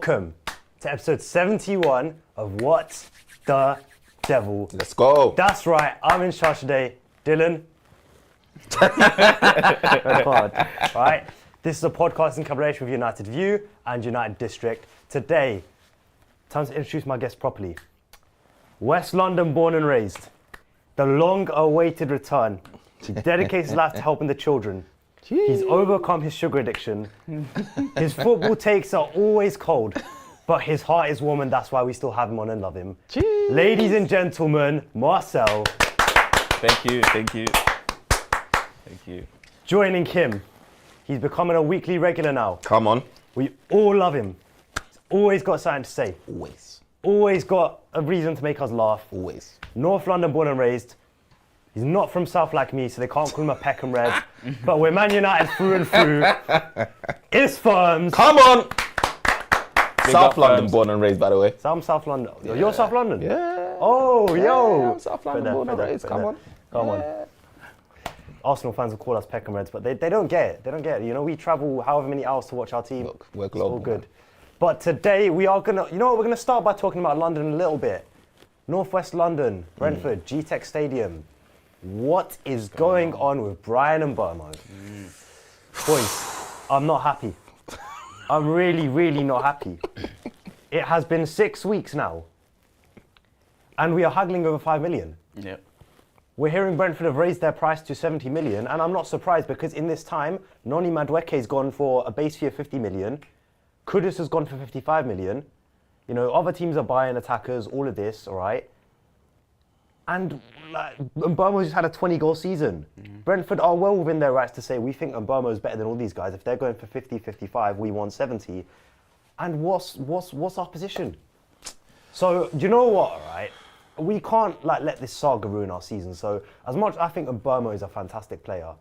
Welcome to episode 71 of What the Devil. Let's go. That's right, I'm in charge today. Dylan. Right? This is a podcast in collaboration with United View and United District. Today, time to introduce my guest properly. West London born and raised. The long-awaited return. He dedicates his life to helping the children. Jeez. He's overcome his sugar addiction. His football takes are always cold, but his heart is warm and that's why we still have him on and love him. Jeez. Ladies and gentlemen, Marcel. Thank you. Joining him, he's becoming a weekly regular now. Come on. We all love him. He's always got something to say. Always. Always got a reason to make us laugh. Always. North London born and raised. He's not from South like me, so they can't call him a Peckham Red. But we're Man United through and through. It's Firms. Come on. Big South up, London Firms. born and raised, by the way. So I'm South London. You're South London? Yeah. Oh, yo. I'm South London born and raised. Come on. Come on. Arsenal fans will call us Peckham Reds, but they don't get it. They don't get it. You know, we travel however many hours to watch our team. Look, we're It's global. all good. But today we are gonna, you know what, we're gonna start by talking about London a little bit. Northwest London, Brentford, G-Tech Stadium. What is going on with Brian and Mbeumo? Boys, I'm not happy. I'm really, really not happy. It has been 6 weeks now, and we are haggling over 5 million. Yep. We're hearing Brentford have raised their price to 70 million, and I'm not surprised because in this time, Noni Madueke's gone for a base fee of 50 million. Kudus has gone for 55 million. You know, other teams are buying attackers, all of this, all right? And Mbeumo just had a 20-goal season. Brentford are well within their rights to say, we think Mbeumo is better than all these guys. If they're going for 50, 55, we want 70. And what's our position? So, do you know what, all right? We can't let this saga ruin our season. So, as much as I think Mbeumo is a fantastic player,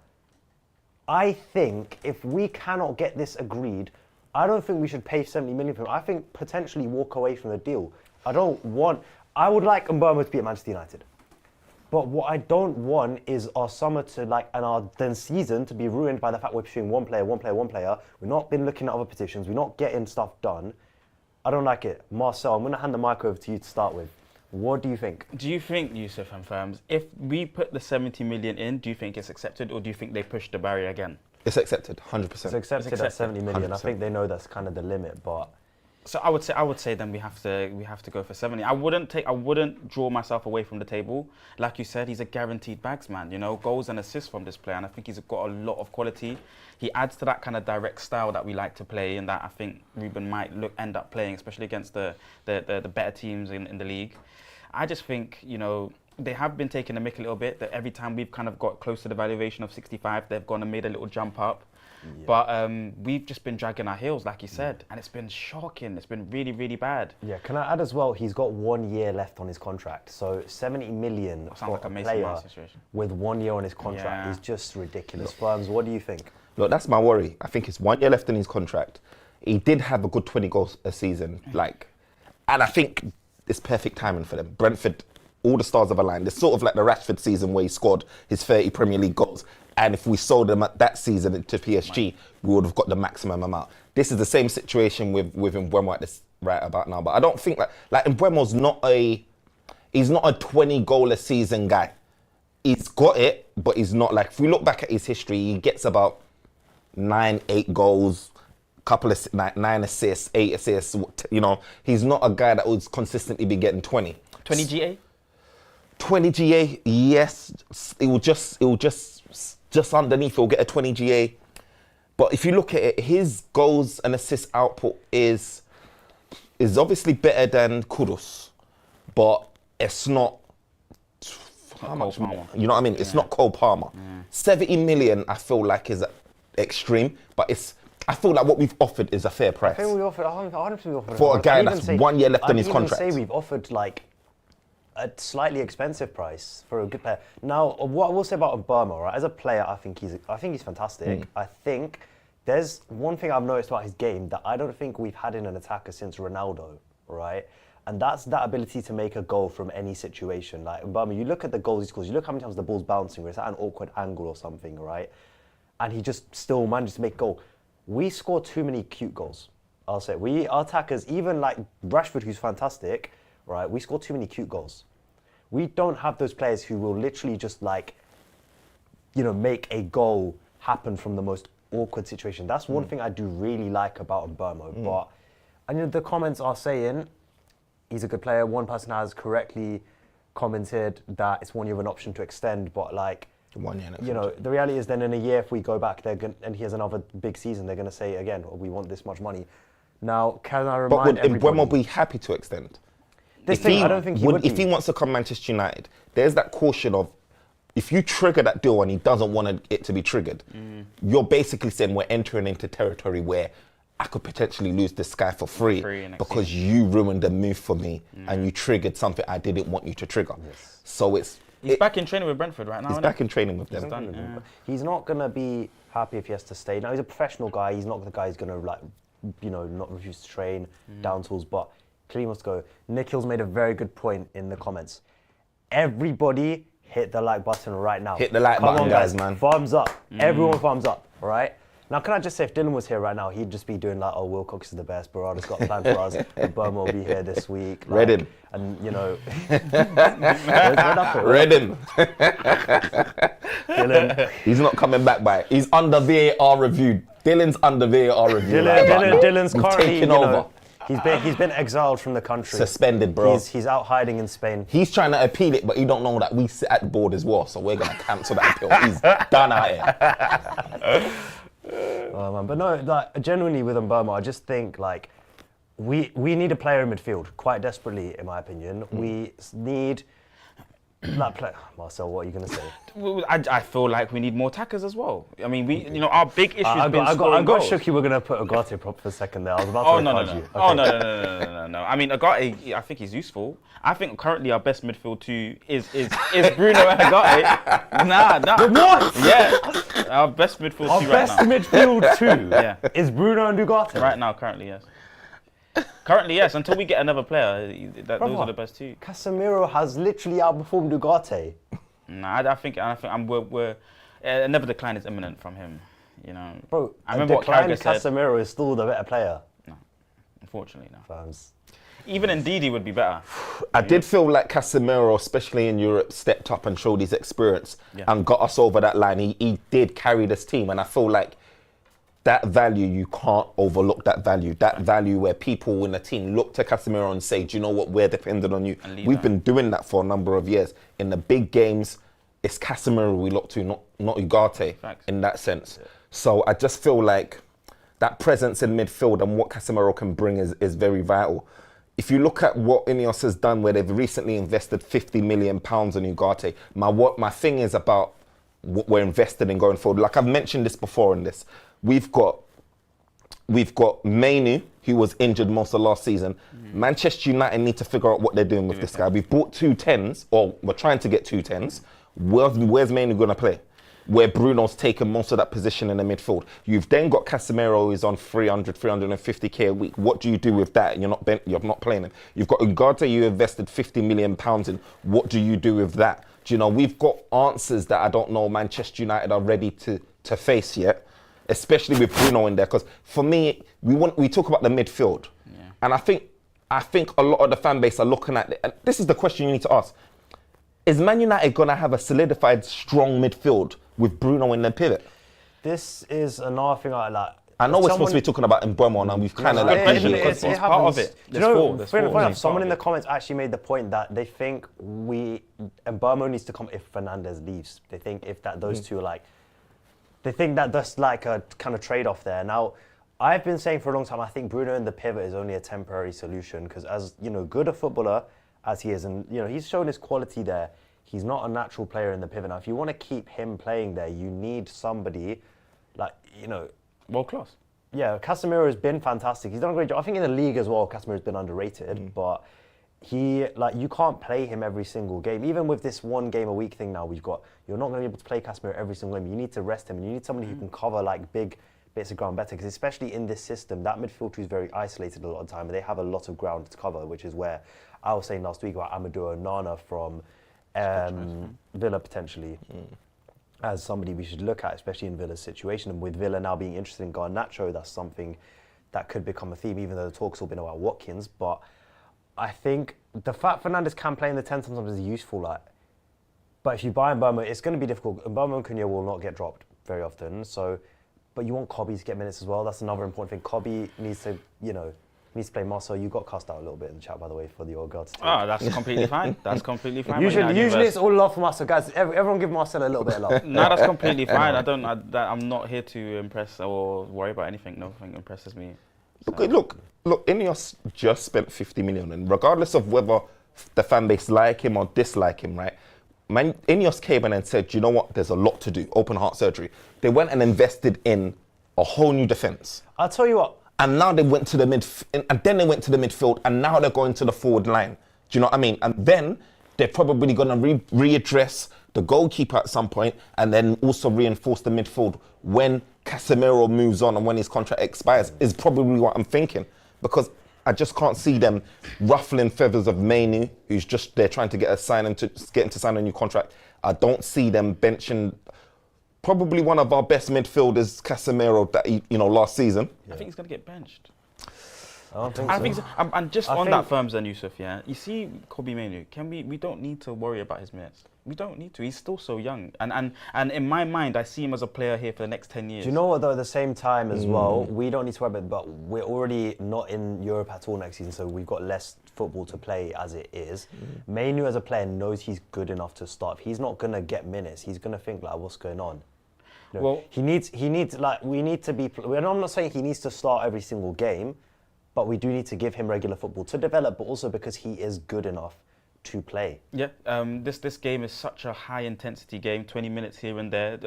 I think if we cannot get this agreed, I don't think we should pay 70 million for him. I think potentially walk away from the deal. I would like Mbeumo to be at Manchester United. But what I don't want is our summer to and our then season to be ruined by the fact we're pursuing one player. We've not been looking at other petitions. We're not getting stuff done. I don't like it. Marcel, I'm going to hand the mic over to you to start with. What do you think? Do you think, Yusuf and Firms, if we put the 70 million in, do you think it's accepted or do you think they push the barrier again? It's accepted, 100%. It's accepted at 70 million. 100%. I think they know that's kind of the limit, but... So I would say then we have to go for 70. I wouldn't draw myself away from the table. Like you said, he's a guaranteed bags man, you know, goals and assists from this player, and I think he's got a lot of quality. He adds to that kind of direct style that we like to play, and that I think Ruben might end up playing, especially against the better teams in the league. I just think, you know, they have been taking the mick a little bit, that every time we've kind of got close to the valuation of 65, they've gone and made a little jump up. Yeah. But we've just been dragging our heels, like you said, and it's been shocking. It's been really, really bad. Yeah, can I add as well, he's got 1 year left on his contract. So 70 million for like a Mason player situation. with 1 year on his contract is just ridiculous. Firms, what do you think? Look, that's my worry. I think it's 1 year left in his contract. He did have a good 20 goals a season, and I think it's perfect timing for them. Brentford, all the stars have aligned. It's sort of like the Rashford season where he scored his 30 Premier League goals. And if we sold them at that season to PSG, we would have got the maximum amount. This is the same situation with Mbeumo at this right about now. But I don't think like Mbeumo's he's not a 20 goal a season guy. He's got it, but he's not if we look back at his history, he gets about 8 goals, couple of 9 assists, 8 assists. You know, he's not a guy that would consistently be getting 20. 20 GA? 20 GA, yes. It will just underneath, he'll get a 20 GA. But if you look at it, his goals and assist output is obviously better than Kudus, but it's not how much more. You know what I mean? It's not Cole Palmer. 70 million, I feel like is extreme, but I feel like what we've offered is a fair price. I think we offered, I don't think we offered for a guy that's 1 year left in his contract. I'd even say we've offered a slightly expensive price for a good player. Now, what I will say about Mbeumo, right? As a player, I think he's fantastic. I think there's one thing I've noticed about his game that I don't think we've had in an attacker since Ronaldo, right? And that's that ability to make a goal from any situation. Like Mbeumo, you look at the goals he scores, you look how many times the ball's bouncing, where it's at an awkward angle or something, right? And he just still manages to make a goal. We score too many cute goals. I'll say our attackers, even like Rashford, who's fantastic, right? We score too many cute goals. We don't have those players who will literally just like, make a goal happen from the most awkward situation. That's one thing I do really like about Mbeumo. But the comments are saying he's a good player. One person has correctly commented that it's 1 year of an option to extend, but like, 1 year. the reality is then in a year, if we go back and he has another big season, they're going to say again, we want this much money. Now, can I remind everybody? But would Mbeumo be happy to extend? I don't think he would. If he wants to come Manchester United, there's that caution of, if you trigger that deal and he doesn't want it to be triggered, you're basically saying we're entering into territory where I could potentially lose this guy for free because you ruined the move for me and you triggered something I didn't want you to trigger. Yes. So He's back in training with Brentford right now. He's back in training with them. He's not going to be happy if he has to stay. Now, he's a professional guy. He's not the guy who's going to, not refuse to train, down tools, but clearly wants to go. Nikhil's made a very good point in the comments. Everybody hit the like button right now. Hit the like button, guys, man. Thumbs up. Everyone thumbs up, all right? Now, can I just say, if Dylan was here right now, he'd just be doing like, oh, Wilcox is the best, Barada's got a plan for us, Mbeumo will be here this week. Like, Reddin. And, Reddin. Dylan. He's not coming back by it. He's under VAR review. Dylan's under VAR review. Dylan's He's currently taking over. He's been exiled from the country. Suspended, bro. He's out hiding in Spain. He's trying to appeal it, but he don't know that we sit at the board as well, so we're going to cancel that appeal. He's done out here. Oh, man. But no, like, genuinely with Mbeumo, I just think like we need a player in midfield quite desperately, in my opinion. We need that player. Marcel, what are you going to say? I feel like we need more attackers as well. I mean, our big issue has been I scoring got goals. shook you were going to put Agate prop for a second there. I was about to no. you. Okay. Oh, no. I mean, Agate, I think he's useful. I think currently our best midfield two is Bruno and Agate. Nah. What? Yeah. Our best midfield Our two best right now. midfield two Yeah. is Bruno and Ugarte. Right now, currently, yes. Currently, yes. Until we get another player, those are the best two. Casemiro has literally outperformed Ugarte. Nah, I think we're another decline is imminent from him. Bro, I remember what Carragher said. Casemiro is still the better player. No, unfortunately, no. Fans. Even Ndidi would be better. I did feel like Casemiro, especially in Europe, stepped up and showed his experience and got us over that line. He did carry this team, and I feel like that value, you can't overlook that value. That value where people in the team look to Casemiro and say, do you know what, we're dependent on you. We've been doing that for a number of years. In the big games, it's Casemiro we look to, not Ugarte. Facts. In that sense. Yeah. So I just feel like that presence in midfield and what Casemiro can bring is very vital. If you look at what Ineos has done, where they've recently invested £50 million in Ugarte, my thing is about what we're invested in going forward. Like I've mentioned this before in this, we've got Mainu, who was injured most of last season. Manchester United need to figure out what they're doing with this guy. We've bought 2 10s, or we're trying to get 2 10s. Where's Mainu going to play? Where Bruno's taken most of that position in the midfield. You've then got Casemiro, who's on 350k a week. What do you do with that? You're not playing him. You've got Ugarte, you invested £50 million in. What do you do with that? Do you know, we've got answers that I don't know Manchester United are ready to face yet, especially with Bruno in there. Because for me, we talk about the midfield. Yeah. And I think a lot of the fan base are looking at it. And this is the question you need to ask. Is Man United going to have a solidified, strong midfield with Bruno in the pivot? This is another thing I like. I know we're supposed to be talking about Mbeumo now. We've kind of it's part of it. There's four. Someone in the comments actually made the point that they think Mbeumo needs to come if Fernandez leaves. They think if those two are like, they think that that's like a kind of trade-off there. Now, I've been saying for a long time, I think Bruno in the pivot is only a temporary solution because as good a footballer as he is, and he's shown his quality there. He's not a natural player in the pivot. Now, if you want to keep him playing there, you need somebody like world class. Yeah, Casemiro has been fantastic. He's done a great job. I think in the league as well, Casemiro's been underrated, but you can't play him every single game. Even with this 1 game a week thing now you're not going to be able to play Casemiro every single game. You need to rest him, and you need somebody who can cover like big bits of ground better, because especially in this system, that midfield two is very isolated a lot of the time, and they have a lot of ground to cover, which is where I was saying last week about Amadou Onana from Villa potentially as somebody we should look at, especially in Villa's situation. And with Villa now being interested in Garnacho, that's something that could become a theme, even though the talk's all been about Watkins. But I think the fact Fernandes can play in the 10 sometimes is useful. But if you buy Mbeumo, it's going to be difficult. Mbeumo and Cunha will not get dropped very often. So, but you want Kobe to get minutes as well. That's another important thing. Kobe needs to, needs to play Marcel. You got cussed out a little bit in the chat, by the way, for your girl to take. Oh, that's completely fine. That's completely fine. Usually it's all love for Marcel. Guys, everyone give Marcel a little bit of love. No, that's completely fine. I'm not here to impress or worry about anything. Nothing impresses me. So. Look, Ineos just spent 50 million, and regardless of whether the fan base like him or dislike him, right? Ineos came in and said, you know what, there's a lot to do, open heart surgery. They went and invested in a whole new defence. I'll tell you what. And now they went to the midfield, and now they're going to the forward line. Do you know what I mean? And then they're probably going to readdress the goalkeeper at some point, and then also reinforce the midfield when Casemiro moves on and when his contract expires, is probably what I'm thinking. Because I just can't see them ruffling feathers of Mainoo, who's just there trying to get him to sign a new contract. I don't see them benching probably one of our best midfielders, Casemiro, that last season. I think he's going to get benched. I don't think so. And just on that firms then, Yusuf, yeah, you see Kobe Mainoo, we don't need to worry about his minutes. We don't need to. He's still so young. And in my mind, I see him as a player here for the next 10 years. Do you know what, though, at the same time as well, we don't need to worry about it, but we're already not in Europe at all next season, so we've got less football to play as it is. Mainoo as a player knows he's good enough to start. If he's not going to get minutes, he's going to think, what's going on? Well, we need to be, I'm not saying he needs to start every single game, but we do need to give him regular football to develop, but also because he is good enough to play. Yeah, this game is such a high intensity game, 20 minutes here and there.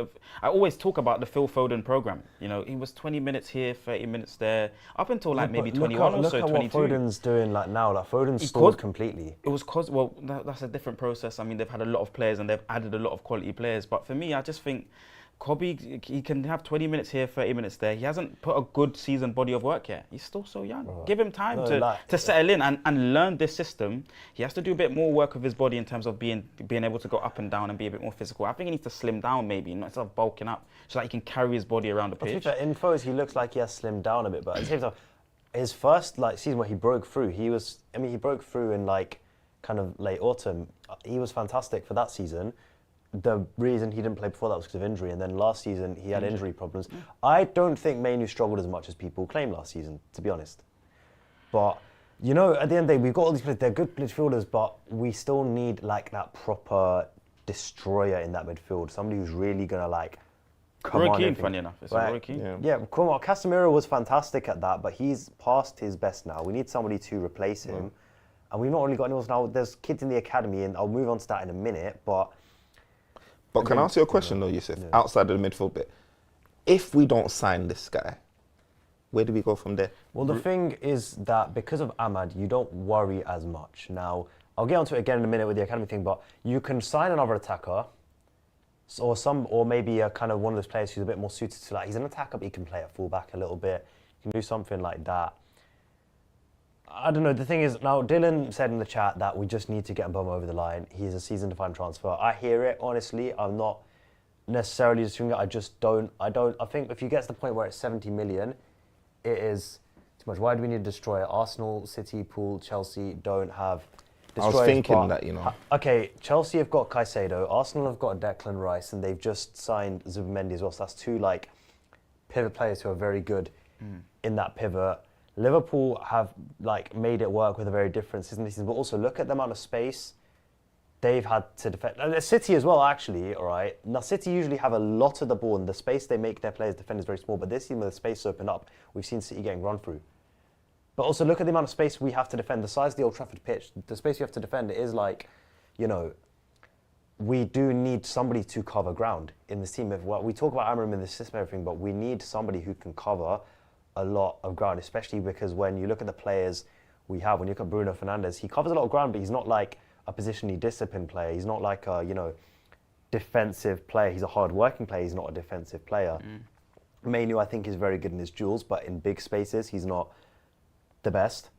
I always talk about the Phil Foden program. He was 20 minutes here, 30 minutes there, up until maybe 21 or so, 22. Look at what Foden's doing now. Foden's stalled completely. It was that's a different process. I mean, they've had a lot of players and they've added a lot of quality players. But for me, I just think Kobe, he can have 20 minutes here, 30 minutes there. He hasn't put a good seasoned body of work yet. He's still so young. Give him time to settle in and learn this system. He has to do a bit more work with his body in terms of being able to go up and down and be a bit more physical. I think he needs to slim down maybe, instead of bulking up, so that he can carry his body around the pitch. In photos, he looks like he has slimmed down a bit, but at the same time, his first season where he broke through, he broke through in kind of late autumn. He was fantastic for that season. The reason he didn't play before that was because of injury, and then last season he had injury problems. I don't think Mainoo struggled as much as people claim last season, to be honest. But, at the end of the day, we've got all these players, they're good midfielders, but we still need that proper destroyer in that midfield, somebody who's really going to come Roy on. Keane, funny enough. It's Roy Keane. Yeah, come on. Casemiro was fantastic at that, but he's past his best now. We need somebody to replace him. And we've not only got anyone else now, there's kids in the academy, and I'll move on to that in a minute, But can I ask you a question though, Yusuf, outside of the midfield bit? If we don't sign this guy, where do we go from there? Well, the thing is that because of Ahmad, you don't worry as much. Now, I'll get onto it again in a minute with the academy thing, but you can sign another attacker, or maybe a kind of one of those players who's a bit more suited to he's an attacker, but he can play at fullback a little bit. You can do something like that. I don't know. The thing is, now Dylan said in the chat that we just need to get Mbeumo over the line. He's a season-defined transfer. I hear it, honestly. I'm not necessarily just doing it. I think if you get to the point where it's 70 million, it is too much. Why do we need to destroy it? Arsenal, City, Pool, Chelsea don't have destroyers. I was thinking that, Okay, Chelsea have got Caicedo, Arsenal have got Declan Rice, and they've just signed Zubimendi as well. So that's two pivot players who are very good in that pivot. Liverpool have made it work with a very different system this season, but also look at the amount of space they've had to defend. And City as well, actually, all right? Now, City usually have a lot of the ball, and the space they make their players defend is very small, but this season with the space open up, we've seen City getting run through. But also look at the amount of space we have to defend. The size of the Old Trafford pitch, the space you have to defend is we do need somebody to cover ground in this team. We talk about Amorim in the system and everything, but we need somebody who can cover a lot of ground, especially because when you look at the players we have, when you look at Bruno Fernandes, he covers a lot of ground, but he's not a positionally disciplined player. He's not a defensive player. He's a hard-working player. He's not a defensive player. Mainoo, I think, is very good in his duels, but in big spaces, he's not the best.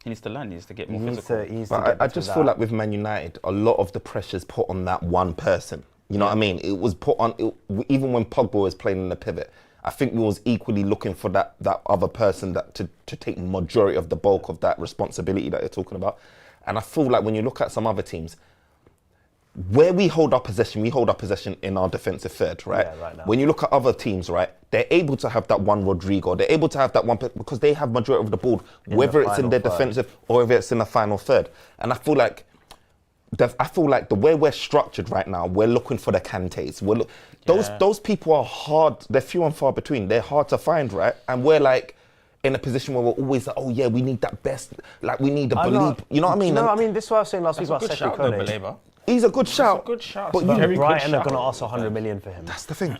He needs to learn. He needs to get more physical. I just feel like with Man United, a lot of the pressure's put on that one person. You know what I mean? It was put on, even when Pogba was playing in the pivot, I think we was equally looking for that other person that to take majority of the bulk of that responsibility that you're talking about. And I feel like when you look at some other teams, where we hold our possession in our defensive third, right? Yeah, right now. When you look at other teams, right, they're able to have that one Rodrigo, they're able to have that one because they have majority of the ball, whether it's in their defensive or whether it's in the final third. And I feel like the way we're structured right now, we're looking for the Kantés. Those people are hard. They're few and far between. They're hard to find, right? And we're like in a position where we're always like, oh yeah, we need that best. Like we need the belief. You know what I mean? No, I mean this is what I was saying last week about Sekou Kone. He's a good shout. But Brighton are going to ask 100 million for him. That's the thing.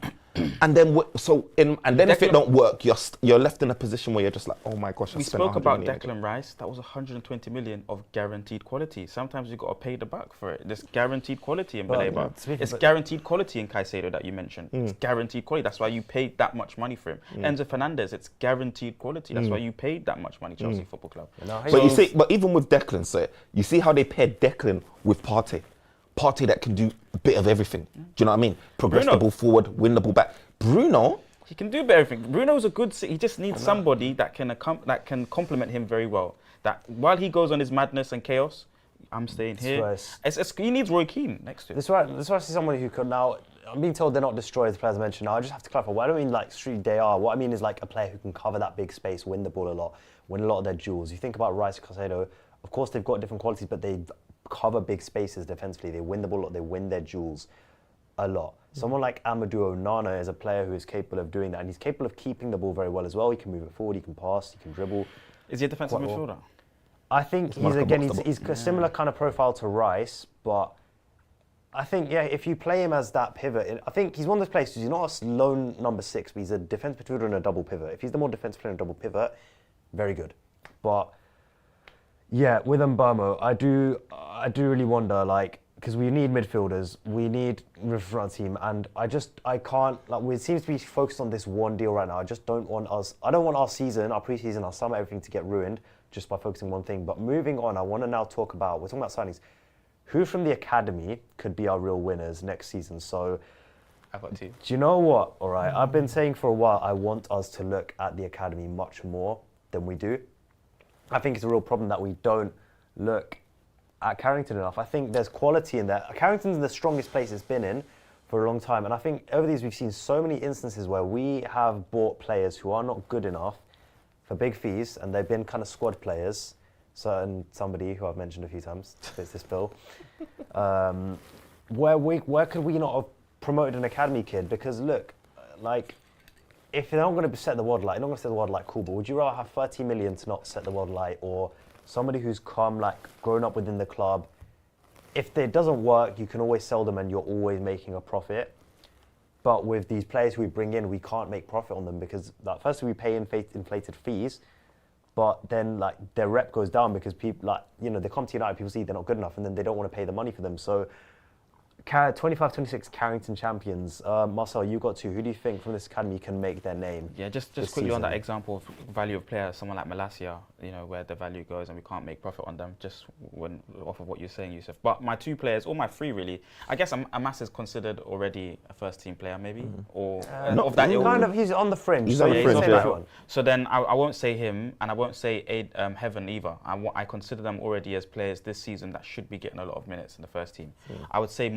And then if it don't work, you're left in a position where you're just like, oh my gosh. We spoke about Declan Rice. That was 120 million of guaranteed quality. Sometimes you got to pay the buck for it. There's guaranteed quality in Baleba. It's guaranteed quality in Caicedo that you mentioned. It's guaranteed quality. That's why you paid that much money for him. Enzo Fernandez, it's guaranteed quality. That's why you paid that much money. Chelsea Football Club. But you see, but even with Declan, so you see how they paired Declan with Partey. Partey that can do a bit of everything. Do you know what I mean? Progress the ball forward, win the ball back. Bruno, he can do a bit of everything. Bruno's a good. He just needs somebody that can complement him very well. That while he goes on his madness and chaos, I'm staying here. He needs Roy Keane next to him. That's right. I see somebody who could now. I'm being told they're not destroyers, the players I mentioned. Now I just have to clarify. What I don't mean like street they are. What I mean is like a player who can cover that big space, win the ball a lot, win a lot of their duels. You think about Rice and Caicedo. Of course, they've got different qualities, but they cover big spaces defensively. They win the ball a lot. They win their duels a lot. Someone like Amadou Onana is a player who is capable of doing that, and he's capable of keeping the ball very well as well. He can move it forward. He can pass. He can dribble. Is he a defensive midfielder? I think he's a similar kind of profile to Rice, but I think if you play him as that pivot, I think he's one of those players. He's not a lone number 6, but he's a defensive midfielder and a double pivot. If he's the more defensive player and double pivot, very good. But yeah, with Mbeumo, I do really wonder, like, because we need midfielders, we need a front team, and I can't, like, we seems to be focused on this one deal right now. I don't want our season, our pre-season, our summer, everything to get ruined just by focusing on one thing. But moving on, I want to now we're talking about signings. Who from the academy could be our real winners next season? So, I've got 2. Do you know what? All right, I've been saying for a while, I want us to look at the academy much more than we do. I think it's a real problem that we don't look at Carrington enough. I think there's quality in there. Carrington's the strongest place it's been in for a long time. And I think over these we've seen so many instances where we have bought players who are not good enough for big fees, and they've been kind of squad players. Somebody who I've mentioned a few times fits this bill. Where could we not have promoted an academy kid? Because look, like, if they're not going to set the world light, cool, but would you rather have 30 million to not set the world light, or somebody who's grown up within the club? If it doesn't work, you can always sell them and you're always making a profit. But with these players we bring in, we can't make profit on them because firstly we pay inflated fees, but then like their rep goes down because people they come to United, people see they're not good enough, and then they don't want to pay the money for them. So 25-26 Carrington champions. Marcel, you got 2. Who do you think from this academy can make their name? Yeah, just quickly on that example of value of players, someone like Malacia, where the value goes and we can't make profit on them, just off of what you're saying, Yusuf. But my 2 players, or my 3 really, I guess Amas is considered already a first team player maybe, or of that ilk. He's on the fringe. He's on the fringe, So then I won't say him, and I won't say Heaven either. I consider them already as players this season that should be getting a lot of minutes in the first team. I would say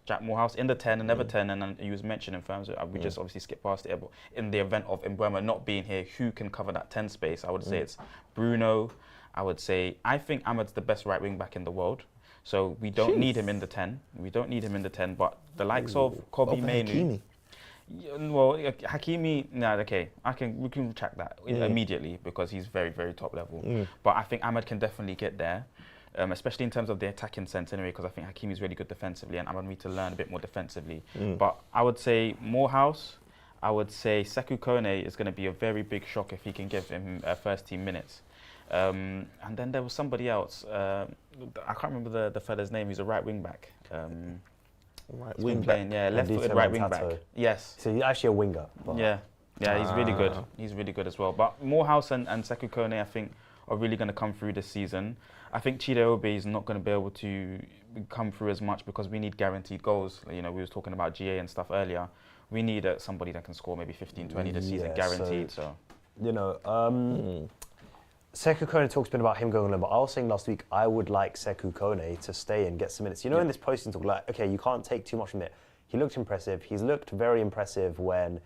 Jack Morehouse in the 10 and never 10, and then you was mentioning in terms of, we just obviously skip past it, but in the event of Mbeumo not being here, who can cover that 10 space? I would say it's Bruno. I think Ahmed's the best right wing back in the world, so we don't need him in the 10. But the likes of Kobe Mainoo. Well, Hakimi, we can track that immediately because he's very, very top level. But I think Ahmed can definitely get there. Especially in terms of the attacking sense anyway, because I think Hakimi is really good defensively and I'm going to need to learn a bit more defensively. But I would say Morehouse, I would say Sekou Kone is going to be a very big shock if he can give him first team minutes. And then there was somebody else, I can't remember the fella's name, he's a right wing back. Right wing back? Yeah, left-footed right wing back. Yes. So he's actually a winger. Yeah, he's really good. He's really good as well. But Morehouse and Sekou Kone, I think, are really going to come through this season. I think Chidobe is not going to be able to come through as much because we need guaranteed goals. You know, we was talking about GA and stuff earlier. We need somebody that can score maybe 15, 20 this season, guaranteed. So, you know, Sekou Kone talks been about him going on, but I was saying last week I would like Sekou Kone to stay and get some minutes. You know, in this posting talk, like, okay, you can't take too much from it. He looked impressive. He's looked very impressive when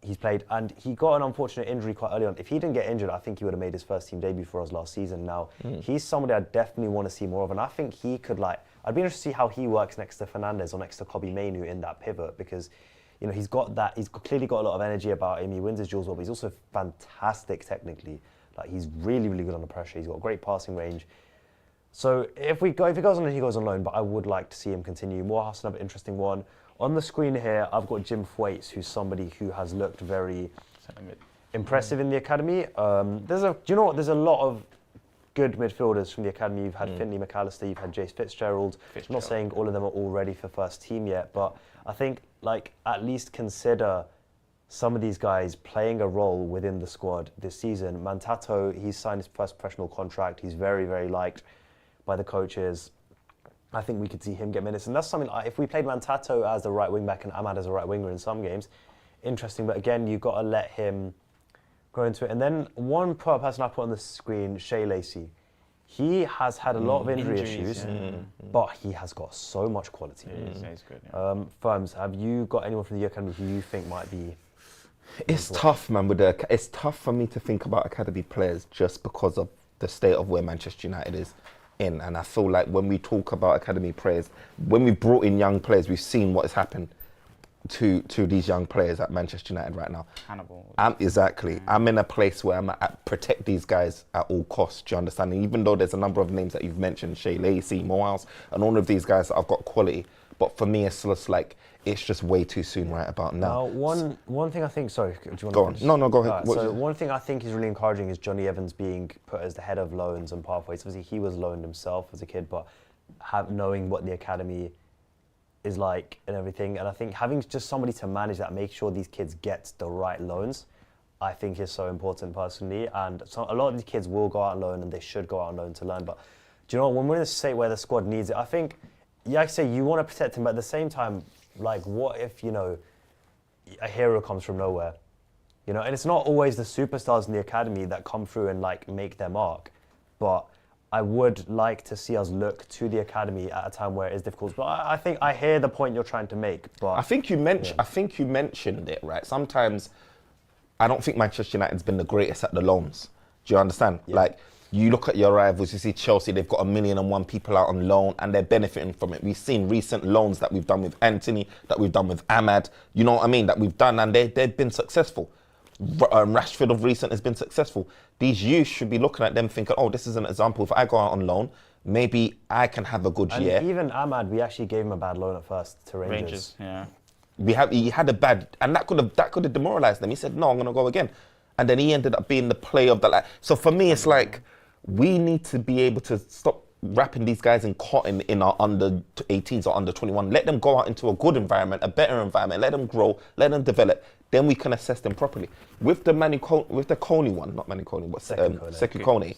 he's played, and he got an unfortunate injury quite early on. If he didn't get injured, I think he would have made his first team debut for us last season. Now, he's somebody I definitely want to see more of, and I think he could, like, I'd be interested to see how he works next to Fernandes or next to Kobbie Mainoo in that pivot, because, you know, he's clearly got a lot of energy about him. He wins his duels well, but he's also fantastic technically. Like, he's really, really good under pressure. He's got great passing range. So if he goes on, he goes on loan, but I would like to see him continue. Morehouse, another interesting one. On the screen here, I've got Jim Thwaites, who's somebody who has looked very impressive in the academy. Do you know what? There's a lot of good midfielders from the academy. You've had Finley McAllister, you've had Jace Fitzgerald. I'm not saying all of them are all ready for first team yet, but I think, like, at least consider some of these guys playing a role within the squad this season. Mantato, he's signed his first professional contract. He's very, very liked by the coaches. I think we could see him get minutes. And that's something, if we played Mantato as the right wing back and Ahmad as a right winger in some games, interesting. But again, you've got to let him grow into it. And then one person I put on the screen, Shea Lacey. He has had a lot of injuries, issues, but he has got so much quality. He's good, Firms, have you got anyone from the academy who you think might be? It's tough, man. It's tough for me to think about academy players just because of the state of where Manchester United is in. And I feel like when we talk about academy players, when we brought in young players, we've seen what has happened to these young players at Manchester United right now. Hannibal. Exactly. I'm in a place where I'm at protect these guys at all costs. Do you understand? And even though there's a number of names that you've mentioned, Shea Lacey, Morehouse, and all of these guys that have got quality, but for me, it's just like, it's just way too soon right about now. One thing I think, sorry, do you want go to on. No, go ahead. So one thing I think is really encouraging is Johnny Evans being put as the head of loans and pathways. Obviously, he was loaned himself as a kid, but knowing what the academy is like and everything, and I think having just somebody to manage that, make sure these kids get the right loans, I think is so important personally. And so a lot of these kids will go out on loan, and they should go out on loan to learn. But do you know what, when we're in a state where the squad needs it, I think, like I say, you want to protect him, but at the same time, like, what if, you know, a hero comes from nowhere? You know, and it's not always the superstars in the academy that come through and, like, make their mark. But I would like to see us look to the academy at a time where it is difficult. But I think I hear the point you're trying to make. But I think you mentioned it, right? Sometimes I don't think Manchester United's been the greatest at the loans. Do you understand? Yeah. Like, you look at your rivals, you see Chelsea, they've got 1,000,001 people out on loan and they're benefiting from it. We've seen recent loans that we've done with Anthony, that we've done with Ahmad, you know what I mean, that we've done, and they've been successful. Rashford of recent has been successful. These youth should be looking at them thinking, oh, this is an example. If I go out on loan, maybe I can have a good year. Even Ahmad, we actually gave him a bad loan at first to Rangers. He had a bad, and that could have demoralised them. He said, no, I'm going to go again. And then he ended up being the player of the life. So for me, it's like, we need to be able to stop wrapping these guys in cotton in our under 18s or under 21. Let them go out into a good environment, a better environment. Let them grow, let them develop. Then we can assess them properly. With the Coney one, not Manu Coney, but Sekou Kone.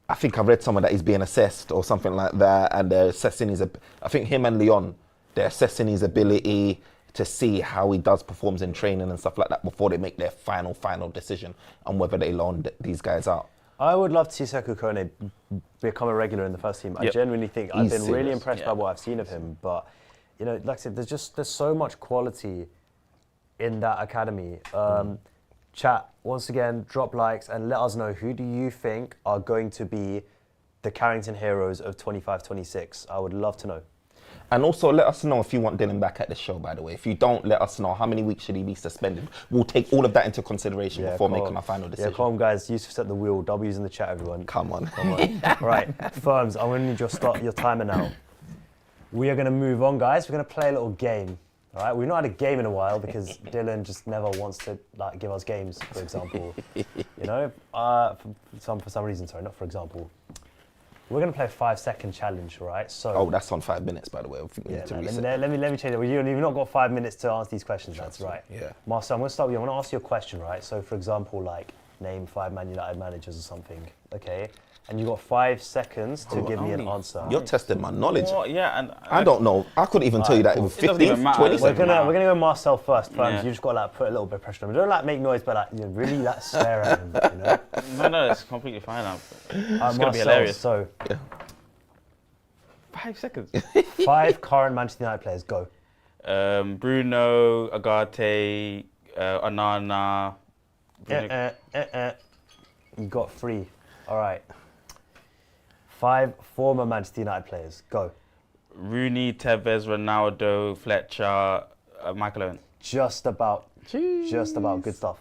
I think I read somewhere that he's being assessed or something like that, and they're assessing I think him and Leon, they're assessing his ability to see how he performs in training and stuff like that before they make their final decision on whether they loan these guys out. I would love to see Sekou Kone become a regular in the first team. I genuinely think I've been really impressed by what I've seen of him. But, you know, like I said, there's so much quality in that academy. Chat, once again, drop likes and let us know, who do you think are going to be the Carrington heroes of 25-26? I would love to know. And also let us know if you want Dylan back at the show, by the way. If you don't, let us know how many weeks should he be suspended. We'll take all of that into consideration before making our final decision. Yeah, come on, guys. Yusuf set the wheel. W's in the chat, everyone. Come on. Right, Firms, I'm going to need your timer now. We are going to move on, guys. We're going to play a little game. All right, we've not had a game in a while because Dylan just never wants to give us games, for example. You know, for some reason, sorry, not for example. We're going to play a 5-second challenge, right? So. That's on 5 minutes, by the way. Let me change it. You've not got 5 minutes to answer these questions. That's right. Yeah. Marcel, I'm going to start with you. I want to ask you a question, right? So, for example, like, name 5 Man United managers or something. Okay, and you got 5 seconds to give me an only answer. You're testing my knowledge. What? Yeah, and I don't know. I couldn't even tell you that it was It doesn't 15, even matter. 20 We're We're seconds. gonna go Marcel first, Firms. Yeah. You just gotta like put a little bit of pressure on him. Don't like make noise, but like you really like stare at him. You know? no, it's completely fine now. It's gonna be Marcel, hilarious. So 5 seconds. 5 current Manchester United players. Go. Bruno, Agate, Onana. You got 3. All right. 5 former Manchester United players. Go. Rooney, Tevez, Ronaldo, Fletcher, Michael Owen. Just about. Just about. Good stuff.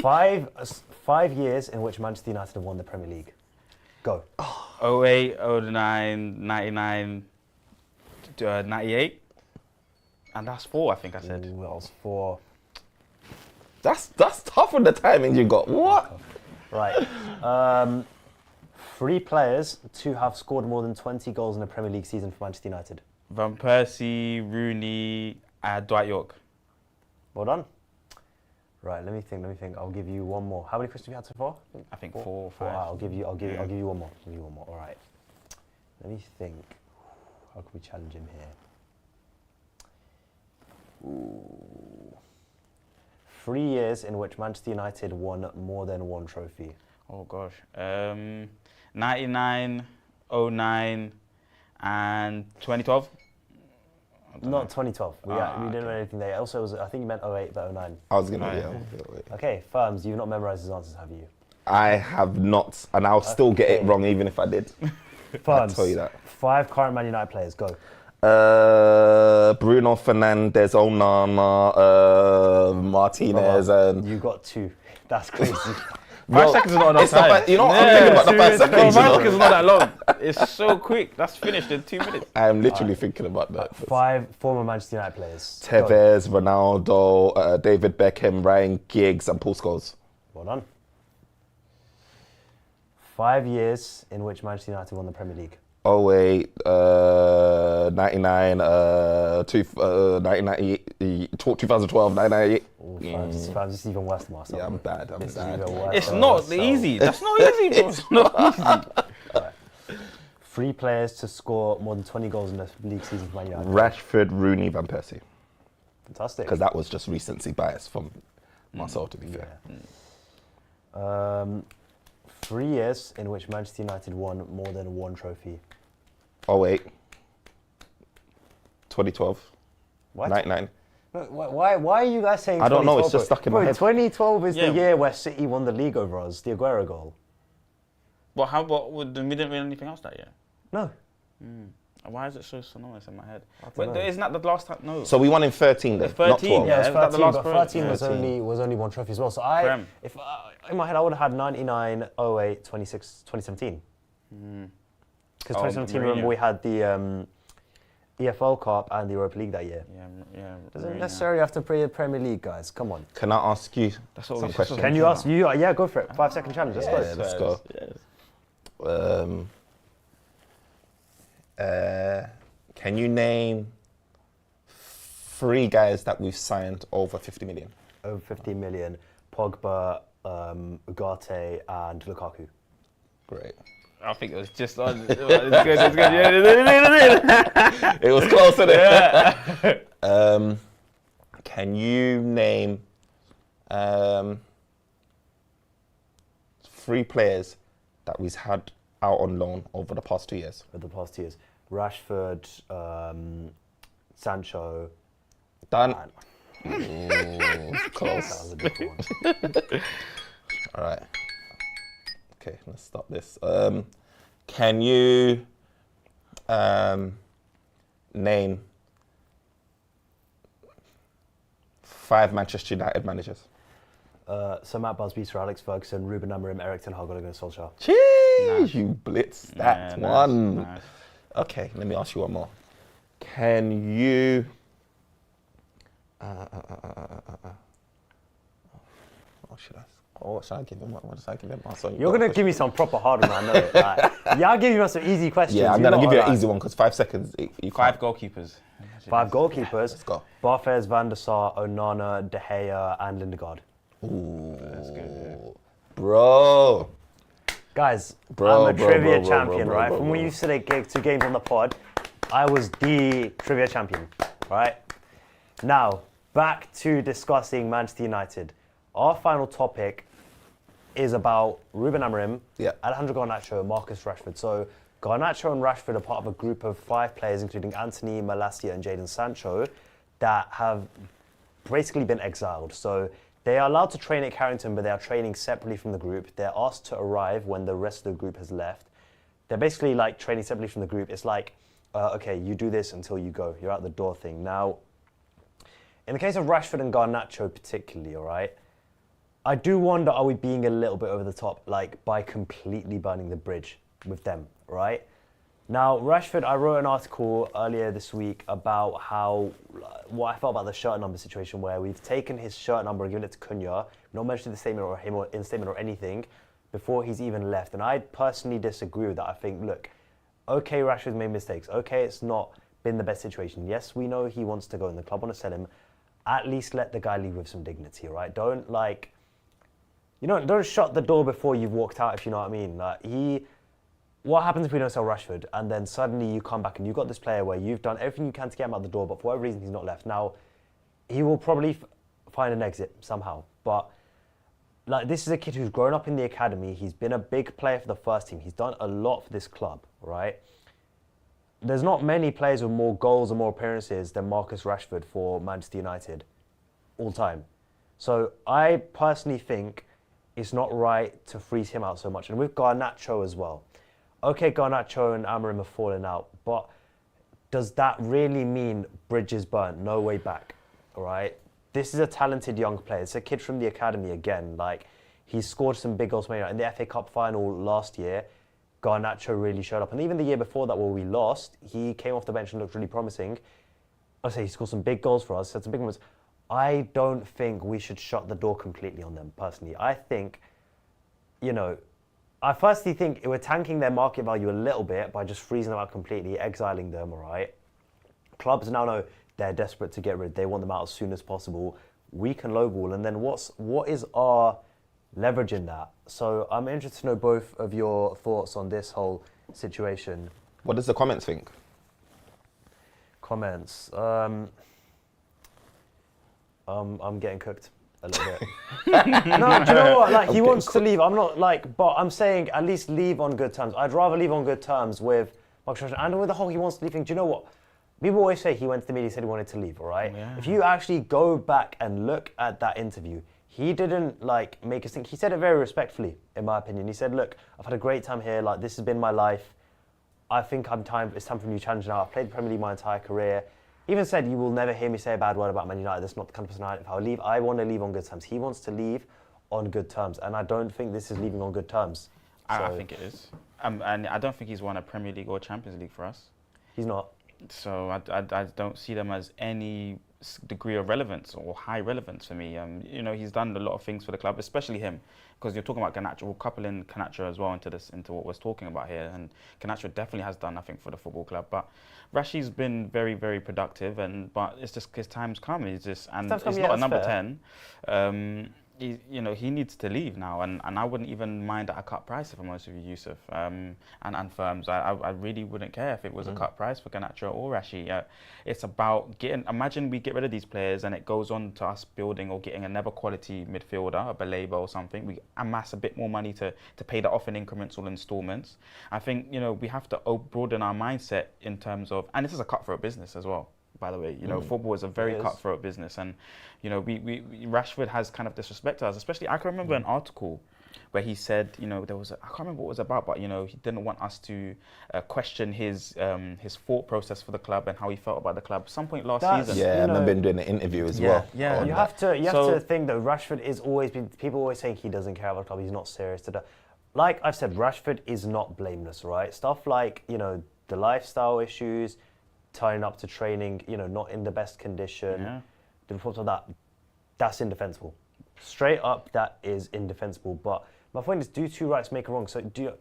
5 years in which Manchester United have won the Premier League. Go. 08, 09, 99, 98. And that's 4, I think I said. Ooh, that was 4. That's tough on the timing you got. What? Right. 3 players to have scored more than 20 goals in a Premier League season for Manchester United. Van Persie, Rooney, Dwight York. Well done. Right, let me think. I'll give you one more. How many questions have you had so far? I think 4 or 5. All right, I'll give you one more. Give you one more. All right. Let me think. How can we challenge him here? Ooh. 3 years in which Manchester United won more than 1 trophy. Oh gosh. 99, 09, and 2012. Not 2012. We didn't okay. know anything there. Also, it was, I think you meant 08, but 09. I was gonna. Oh, Yeah. yeah. Okay, Firms, you've not memorised his answers, have you? I have not, and I'll still get it Okay. wrong even if I did. Firms, tell you that. 5 current Man United players. Go. Bruno Fernandes, Onana, Martinez, and You got 2. That's crazy. 5 seconds is not enough it's not time. bad. You know, I'm thinking about the 5 seconds. 5 you know. seconds is not that long. It's so quick. That's finished in 2 minutes. I am literally thinking about that. 5 former Manchester United players. Go. Tevez, Ronaldo, David Beckham, Ryan Giggs, and Paul Scholes. Well done. 5 years in which Manchester United won the Premier League. 08, 99, 2012, 1998. Ooh, Firms, this is even worse than Marcel. Yeah, I'm bad. I'm This is bad. even worse It's than not Marcel. easy. That's not easy, bro. It's not easy. 3 players to score more than 20 goals in the league season for Man United. Rashford, Rooney, Van Persie. Fantastic. Because that was just recency bias from Marcel, to be fair. 3 years in which Manchester United won more than 1 trophy. 08, 2012, What? 99. Why are you guys saying I don't know, it's 2012, just stuck in bro? my head. 2012 is Yeah. the year where City won the league over us, the Aguero goal. But how about we didn't win anything else that year? No. Why is it so synonymous in my head? don't But know. isn't that the last time? No. So we won in 13 then, 13, not 12. Yeah, Yeah, it's is that the 13, last but pro- 13 13. was only 1 trophy as well. So Prem. if in my head, I would have had 99, 08, 26, 2017. Because 2017, remember Mourinho. we had the EFL Cup and the Europa League that year. Yeah. Doesn't Mourinho. necessarily have to play the Premier League, guys. Come on. Can I ask you That's what some we- questions? Can you ask? Yeah, go for it. 5-second challenge. Let's Yeah, go. let's go. Yes. Can you name 3 guys that we've signed over 50 million? Over 50 million. Pogba, Ugarte, and Lukaku. Great. I think it was just on. It's good. Yeah. It was close, wasn't it? Can you name 3 players that we've had out on loan over the past 2 years? For the past 2 years. Rashford, Sancho. Done. And that Close. was a big one. All right. Okay, let's stop this. Can you name 5 Manchester United managers? So Matt Busby, Sir Alex Ferguson, Ruben Amorim, Eric Ten Hag, Ole Gunnar Solskjaer. Jeez, you blitz that Yeah, one. nice. Okay, let me ask you one more. Can you? What should I give him? What should I give him? Oh, sorry, You're gonna give me some proper hard one, I know it. Like, yeah, I'll give you some easy questions. Yeah, I'm You're gonna not give you an alright. easy one because 5 seconds. You 5 can't. goalkeepers. 5 goalkeepers. Let's go. Barthez, Van der Sar, Onana, De Gea, and Lindegaard. Ooh. That's good. Bro. Guys, Bro, I'm a bro, trivia bro, bro, champion, bro, right? bro, From bro, when we bro. used to take 2 games on the pod, I was the trivia champion, right? Now, back to discussing Manchester United. Our final topic is about Ruben Amorim, Yeah. Alejandro Garnacho, and Marcus Rashford. So Garnacho and Rashford are part of a group of 5 players, including Anthony, Malacia, and Jadon Sancho, that have basically been exiled. So they are allowed to train at Carrington, but they are training separately from the group. They're asked to arrive when the rest of the group has left. They're basically like training separately from the group. It's like, okay, you do this until you go. You're out the door thing. Now, in the case of Rashford and Garnacho particularly, all right, I do wonder, are we being a little bit over the top, like by completely burning the bridge with them, right? Now, Rashford, I wrote an article earlier this week about what I felt about the shirt number situation, where we've taken his shirt number and given it to Cunha, not mentioned in the statement or him or in the statement or anything, before he's even left. And I personally disagree with that. I think, look, okay, Rashford's made mistakes. Okay, it's not been the best situation. Yes, we know he wants to go and the club want to sell him. At least let the guy leave with some dignity, right? Don't don't shut the door before you've walked out, if you know what I mean. What happens if we don't sell Rashford and then suddenly you come back and you've got this player where you've done everything you can to get him out the door, but for whatever reason he's not left. Now, he will probably find an exit somehow, but like this is a kid who's grown up in the academy. He's been a big player for the first team. He's done a lot for this club, right? There's not many players with more goals and more appearances than Marcus Rashford for Manchester United all time. So I personally think it's not right to freeze him out so much. And with Garnacho as well. Okay, Garnacho and Amorim have fallen out, but does that really mean bridges burnt, no way back, all right? This is a talented young player. It's a kid from the academy again. Like, he's scored some big goals. In the FA Cup final last year, Garnacho really showed up. And even the year before that, where we lost, he came off the bench and looked really promising. I say he scored some big goals for us, had some big moments. I don't think we should shut the door completely on them, personally. I think, I firstly think we're tanking their market value a little bit by just freezing them out completely, exiling them, all right? Clubs now know they're desperate to get rid. They want them out as soon as possible. We can lowball. And then what is our leverage in that? So I'm interested to know both of your thoughts on this whole situation. What does the comments think? Comments. I'm getting cooked a little bit. No, do you know what? Like, he wants to leave. I'm not but I'm saying at least leave on good terms. I'd rather leave on good terms with Marcus Rashford and with the whole he wants to leave thing. Do you know what? People always say he went to the media, said he wanted to leave, all right? Yeah. If you actually go back and look at that interview, he didn't make us think. He said it very respectfully, in my opinion. He said, look, I've had a great time here. Like, this has been my life. I think it's time for a new challenge now. I've played the Premier League my entire career. He even said, you will never hear me say a bad word about Man United. That's not the kind of person I am. If I leave, I want to leave on good terms. He wants to leave on good terms. And I don't think this is leaving on good terms. I think it is. And I don't think he's won a Premier League or Champions League for us. He's not. So I don't see them as any degree of relevance or high relevance for me. He's done a lot of things for the club, especially him, because you're talking about Garnacho. We'll couple in Garnacho as well into what we're talking about here, and Garnacho definitely has done nothing for the football club. But Rashi's been very, very productive, but it's just his time's come. He's not a number 10. He needs to leave now, and I wouldn't even mind at a cut price if I'm honest with you, Yusuf. And firms, I really wouldn't care if it was a cut price for Garnacho or Rashi. It's about imagine we get rid of these players and it goes on to us building or getting another quality midfielder, a Baleba or something. We amass a bit more money to pay that off in increments or installments. I think, we have to broaden our mindset in terms of, and this is a cutthroat business as well. By the way, football is a very cutthroat business, and Rashford has kind of disrespected us. Especially, I can remember an article where he said, I can't remember what it was about, but he didn't want us to question his thought process for the club and how he felt about the club. At some point last season, I remember him doing an interview as well. Yeah, you have to think that Rashford is always been. People always saying he doesn't care about the club. He's not serious. Like I've said, Rashford is not blameless, right? Stuff like the lifestyle issues, turning up to training, not in the best condition. The reports of that's indefensible. Straight up, that is indefensible. But my point is, do two rights make a wrong? So do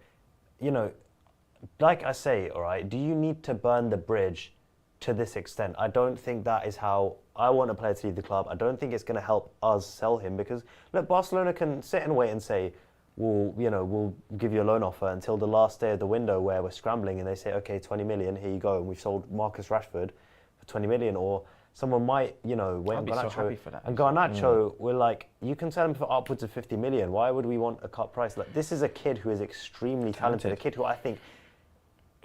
like I say, all right, do you need to burn the bridge to this extent? I don't think that is how I want a player to leave the club. I don't think it's going to help us sell him because, look, Barcelona can sit and wait and say, we'll give you a loan offer until the last day of the window where we're scrambling and they say, okay, 20 million, here you go. And we've sold Marcus Rashford for 20 million. Or someone might, wait on Garnacho. So happy for that. And Garnacho, we're like, you can sell him for upwards of 50 million. Why would we want a cut price? Like, this is a kid who is extremely talented. A kid who I think,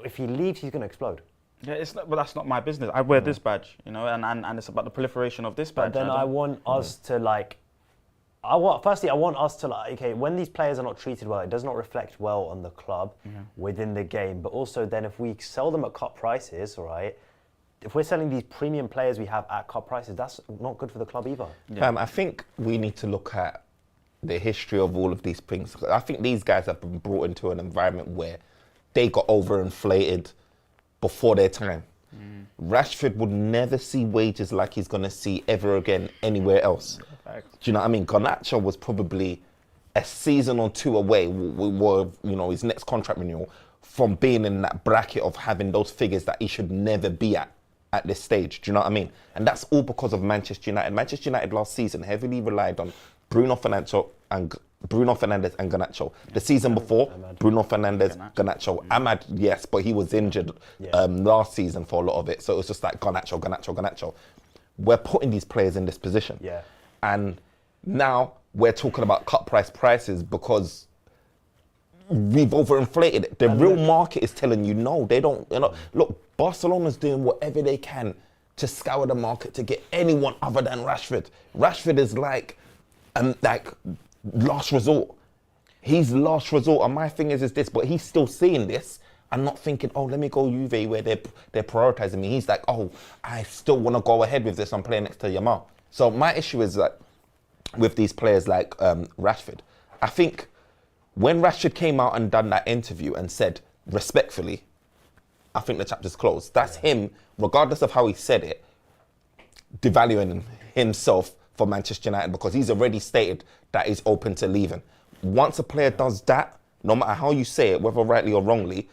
if he leaves, he's going to explode. Yeah, but that's not my business. I wear this badge, and it's about the proliferation of this badge. But then I want us to I want us to okay, when these players are not treated well, it does not reflect well on the club within the game. But also then if we sell them at cut prices, all right, if we're selling these premium players we have at cut prices, that's not good for the club either. Yeah. I think we need to look at the history of all of these things. I think these guys have been brought into an environment where they got overinflated before their time. Rashford would never see wages like he's going to see ever again anywhere else. Do you know what I mean? Garnacho was probably a season or two away, his next contract renewal, from being in that bracket of having those figures that he should never be at this stage. Do you know what I mean? And that's all because of Manchester United. Manchester United last season heavily relied on Bruno Fernandes and Garnacho. The season before, Bruno Fernandes, Garnacho. Ahmad, yes, but he was injured last season for a lot of it. So it was just like Garnacho. We're putting these players in this position. Yeah. And now we're talking about cut prices because we've overinflated it. The real market is telling you no, they don't. Look, Barcelona's doing whatever they can to scour the market to get anyone other than Rashford. Rashford is like last resort. He's last resort. And my thing is this, but he's still seeing this and not thinking, oh, let me go Juve where they're prioritizing me. He's like, oh, I still want to go ahead with this. I'm playing next to Yamal. So my issue is that with these players like Rashford, I think when Rashford came out and done that interview and said, respectfully, I think the chapter's closed. That's him, regardless of how he said it, devaluing himself for Manchester United because he's already stated that he's open to leaving. Once a player does that, no matter how you say it, whether rightly or wrongly,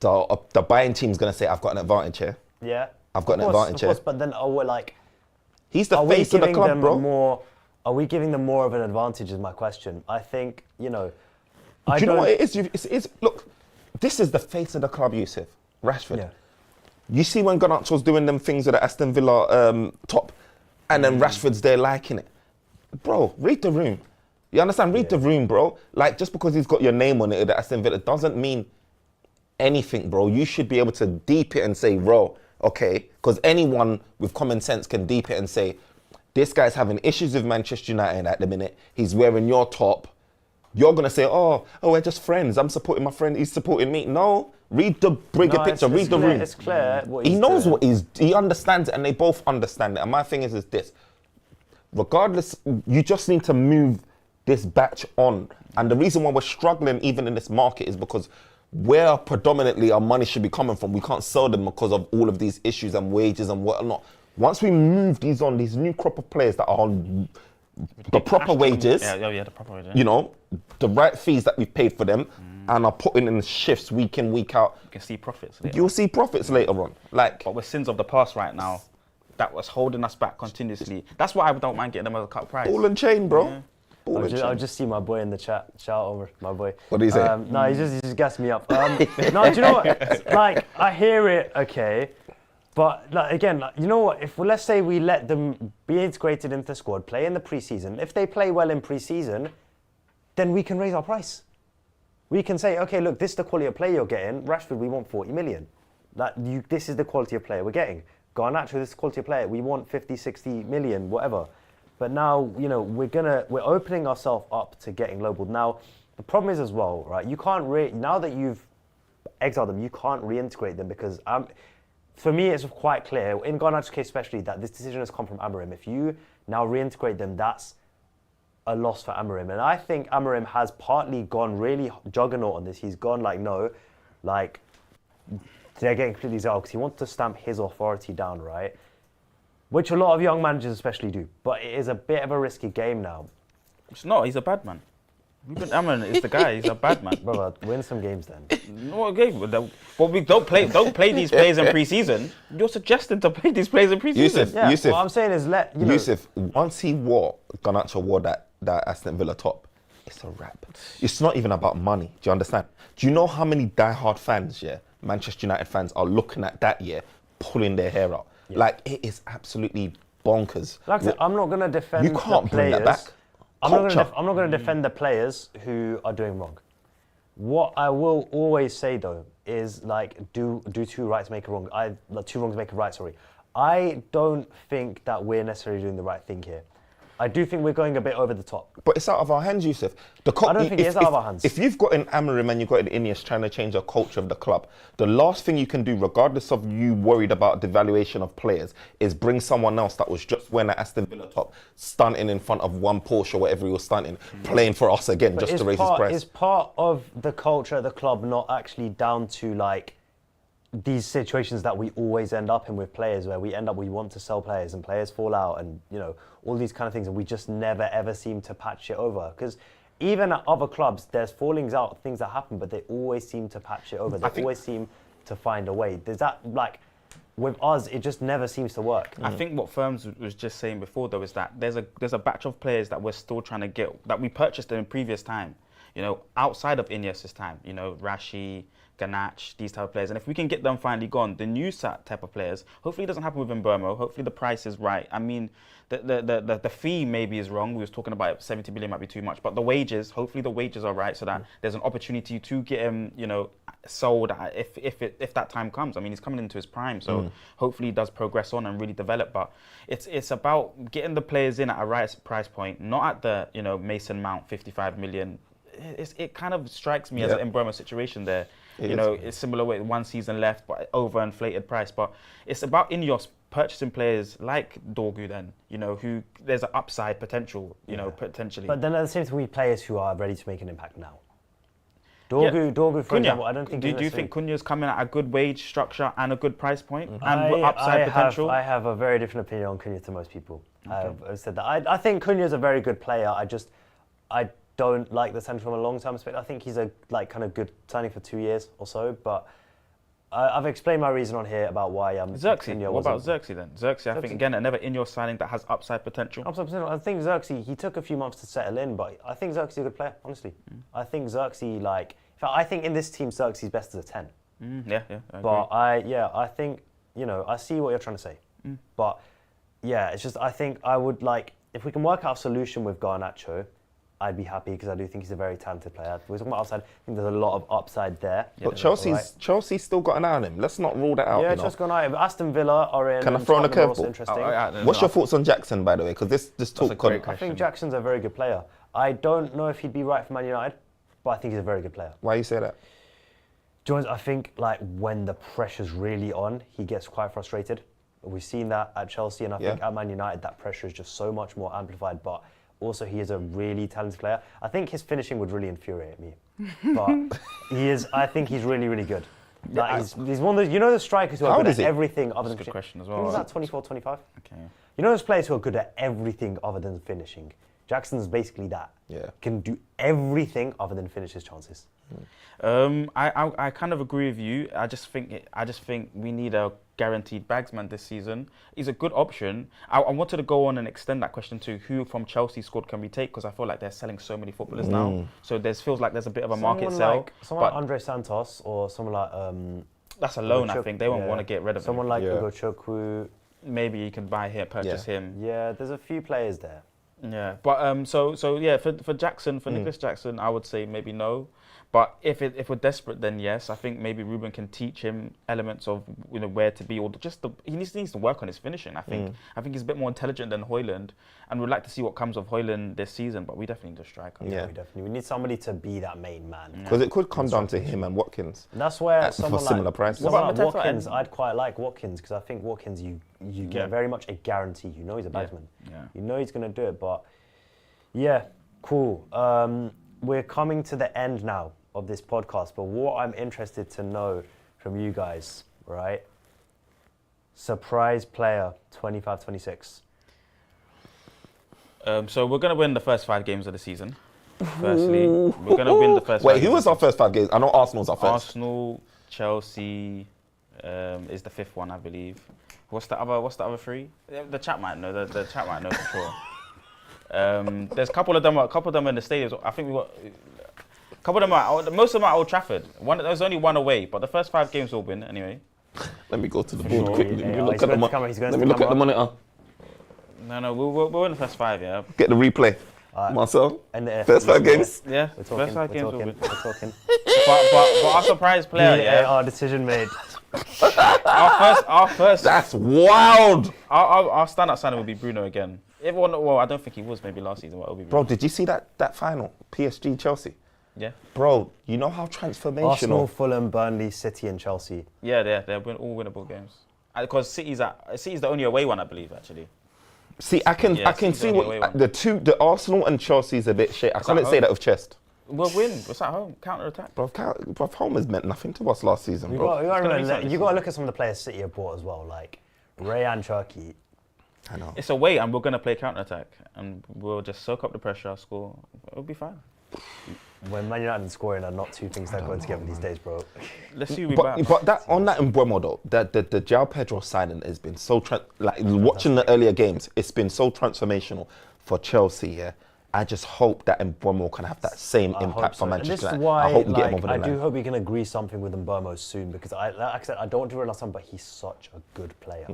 the buying team's going to say, I've got an advantage here. Yeah. I've got an advantage here. Of course, but then we're like... He's the face of the club, bro. Are we giving them more of an advantage is my question. I think, Do you know what it is? Look, this is the face of the club, Yusuf. Rashford. Yeah. You see when Garnacho's doing them things with the Aston Villa top, and then Rashford's there liking it. Bro, read the room. You understand? Read the room, bro. Like, just because he's got your name on it at Aston Villa doesn't mean anything, bro. You should be able to deep it and say, bro, okay, because anyone with common sense can deep it and say, this guy's having issues with Manchester United at the minute. He's wearing your top. You're going to say, oh, we're just friends. I'm supporting my friend. He's supporting me. No, read the bigger picture. Read the room. It's clear what he's knows doing. he understands it, and they both understand it. And my thing is this. Regardless, you just need to move this batch on. And the reason why we're struggling even in this market is because where predominantly our money should be coming from, we can't sell them because of all of these issues and wages and whatnot. Once we move these on, these new crop of players that are on the proper wages, the proper wages, the right fees that we've paid for them, and are putting in shifts week in, week out, you can see profits. You'll see profits later on. But we're sins of the past right now. That was holding us back continuously. That's why I don't mind getting them at a cut price. Ball and chain, bro. Yeah. I'll just see my boy in the chat. Shout over my boy. What do you say? No, he just gassed me up. No, do you know what? Like, I hear it, okay. But like, again, you know what? If let's say we let them be integrated into the squad, play in the preseason. If they play well in preseason, then we can raise our price. We can say, okay, look, this is the quality of player you're getting. Rashford, we want 40 million. This is the quality of player we're getting. Garnacho, this is the quality of player. We want 50, 60 million, whatever. But now, we're opening ourselves up to getting lowballed. Now, the problem is as well, right? You can't now that you've exiled them, you can't reintegrate them because for me, it's quite clear, in Garnacho's case especially, that this decision has come from Amorim. If you now reintegrate them, that's a loss for Amorim. And I think Amorim has partly gone really juggernaut on this. He's gone they're getting completely exiled because he wants to stamp his authority down, right? Which a lot of young managers especially do. But it is a bit of a risky game now. It's not. He's a bad man. Ruben Amorim is the guy. He's a bad man. Brother, win some games then. No, okay, but we don't play these players in pre-season. You're suggesting to play these players in pre-season. Yeah, Yusuf, what I'm saying is Yusuf, once he Garnacho wore that Aston Villa top, it's a wrap. It's not even about money. Do you understand? Do you know how many die-hard fans, Manchester United fans are looking at that year, pulling their hair out? Yeah. Like, it is absolutely bonkers. Like I said, I'm not going to defend you can't the bring players. that back. I'm not going to defend the players who are doing wrong. What I will always say though is like do two rights make a wrong. Two wrongs make a right. Sorry, I don't think that we're necessarily doing the right thing here. I do think we're going a bit over the top. But it's out of our hands, Yusuf. I don't think it is out of our hands. If you've got an Amorim and you've got an Ineos trying to change the culture of the club, the last thing you can do, regardless of you worried about the valuation of players, is bring someone else that was just wearing an Aston Villa top, stunting in front of one Porsche or whatever he was stunting, playing for us again just to raise his price. Is part of the culture of the club not actually down to like these situations that we always end up in with players, where we want to sell players and players fall out and, you know, all these kind of things, and we just never ever seem to patch it over? Because even at other clubs, there's fallings out, things that happen, but they always seem to patch it over. They always seem to find a way. There's that, like, with us, it just never seems to work. I think what Firms was just saying before, though, is that there's a batch of players that we're still trying to get, that we purchased in previous time, you know, outside of Ineos' time, you know, Rashi, Garnacho, these type of players. And if we can get them finally gone, the new type of players, hopefully it doesn't happen with Mbeumo, hopefully the price is right. I mean, the fee maybe is wrong. We was talking about 70 million might be too much, but the wages, hopefully the wages are right, so that there's an opportunity to get him, you know, sold if that time comes. I mean, he's coming into his prime, so hopefully he does progress on and really develop. But it's about getting the players in at a right price point, not at the, you know, Mason Mount 55 million. It kind of strikes me as an Mbeumo situation there. It's similar way, one season left, but overinflated price. But it's about Ineos purchasing players like Dorgu then, you know, who there's an upside potential, you know, potentially. But then at the same time, we need players who are ready to make an impact now. Dorgu, for example, I don't think. Do you think Cunha's coming at a good wage structure and a good price point and upside potential? I have a very different opinion on Cunha to most people. I've said that. I think Cunha's a very good player. I don't like the centre from a long-term perspective. I think he's a kind of good signing for 2 years or so, but I've explained my reason on here about why Xerxes. What about Xerxes then? Xerxes, I think again another in-your signing that has upside potential. I think Xerxes, he took a few months to settle in, but I think Xerxes is a good player, honestly. I think Xerxes, in fact, I think in this team Xerxes is best as a 10. I think, you know, I see what you're trying to say, but yeah, it's just I think I would like, if we can work out a solution with Garnacho, I'd be happy, because I do think he's a very talented player. We're talking about upside. I think there's a lot of upside there. But Chelsea's still got an eye on him. Let's not rule that out. Yeah, Chelsea's got an eye on him. Aston Villa are in. Can I throw in a curveball? Interesting. What's your thoughts on Jackson, by the way? Because this talk. I think Jackson's a very good player. I don't know if he'd be right for Man United, but I think he's a very good player. Why you say that? Jones, I think like when the pressure's really on, he gets quite frustrated. We've seen that at Chelsea, and I think at Man United that pressure is just so much more amplified. But also, he is a really talented player. I think his finishing would really infuriate me, but I think he's really, really good. Like, he's one of those, you know, the strikers who are good at everything other than finishing. That's a good question as well. He's like 24, 25. Okay. You know those players who are good at everything other than finishing. Jackson's basically that. Yeah. Can do everything other than finish his chances. I kind of agree with you. I just think we need a guaranteed bagsman this season. He's a good option. I wanted to go on and extend that question to who from Chelsea squad can we take, because I feel like they're selling so many footballers now. So feels like there's a bit of a market sell. Someone like Andre Santos or someone like that's a loan. I think they won't want to get rid of someone him. Like Ugo Chukwu. Maybe you can buy him, purchase him. Yeah, there's a few players there. Yeah, but so yeah, for Jackson, for Nicholas Jackson, I would say maybe no. But if we're desperate, then yes. I think maybe Ruben can teach him elements of, you know, where to be, or he needs to work on his finishing. I think he's a bit more intelligent than Højlund, and we'd like to see what comes of Højlund this season. But we definitely need a striker. Yeah, we need somebody to be that main man. Because it could come down to him and Watkins. And that's where someone for similar prices. Someone like Watkins, I'd quite like Watkins, because I think Watkins, you get very much a guarantee. You know he's a batsman. Yeah. You know he's going to do it. But yeah, cool. We're coming to the end now of this podcast, but what I'm interested to know from you guys, right? Surprise player 25-26. So we're going to win the first 5 games of the season. Firstly, we're gonna win the first. Wait, 5 who games. was our first 5 games? I know Arsenal's our first. Arsenal, Chelsea, is the 5th one, I believe. What's the other 3? The chat might know. The chat might know for sure. There's a couple of them in the stadiums. I think we got. A couple of them are. Most of them are at Old Trafford. There's only one away, but the first 5 games will win anyway. Let me go to the board sure. quickly. Yeah, Let me look at the Let me look at the monitor. No, we'll win the first 5. Yeah. Get the replay. Marcel, And the first 5 games. Yeah. We're talking. First 5 games will We're win. talking. But our surprise player, yeah. Our decision made. Our first. That's wild. Our standout signing would be Bruno again. Everyone, well, I don't think he was maybe last season. But it'll be Bruno. Bro, did you see that final? PSG Chelsea. Yeah. Bro, you know how transformational. Arsenal, Fulham, Burnley, City, and Chelsea. Yeah, they're all winnable games. Because City's the only away one, I believe, actually. See, I can see what the Arsenal and Chelsea's a bit shit. I couldn't say that with chest. We'll win. It's at home. Counter attack. Bro, home has meant nothing to us last season, You bro. got to look at some of the players City have bought as well, like Rayan Cherki. I know. It's away, and we're gonna play counter attack, and we'll just soak up the pressure, score. It'll be fine. When Man United and scoring are not two things that go together these days, bro. Let's see who we back. But that on that Mbeumo though, the João Pedro signing has been so watching the earlier games, it's been so transformational for Chelsea. Yeah, I just hope that Mbeumo can have that same impact for Manchester United. I hope we get him over the line. I do hope we can agree something with Mbeumo soon because like I said, I don't want to run off something, but he's such a good player.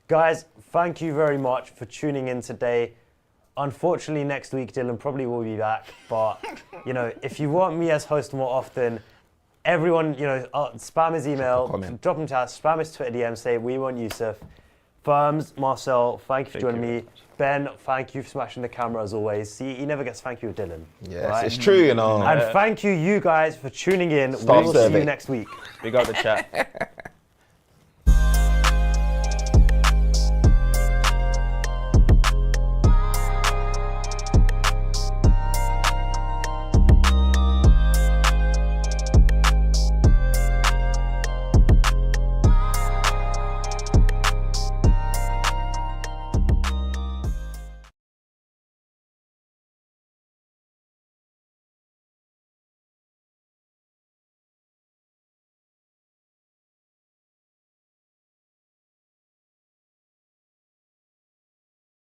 Guys, thank you very much for tuning in today. Unfortunately, next week Dylan probably will be back, but you know, if you want me as host more often, everyone, you know, spam his email, drop him chat, spam his Twitter DM, say we want Yusuf. Firms, Marcel, thank you for joining me. Ben, thank you for smashing the camera as always. See, he never gets thank you with Dylan. Yes, right? it's true, you know. And thank you guys for tuning in. We will see you next week. We got the chat.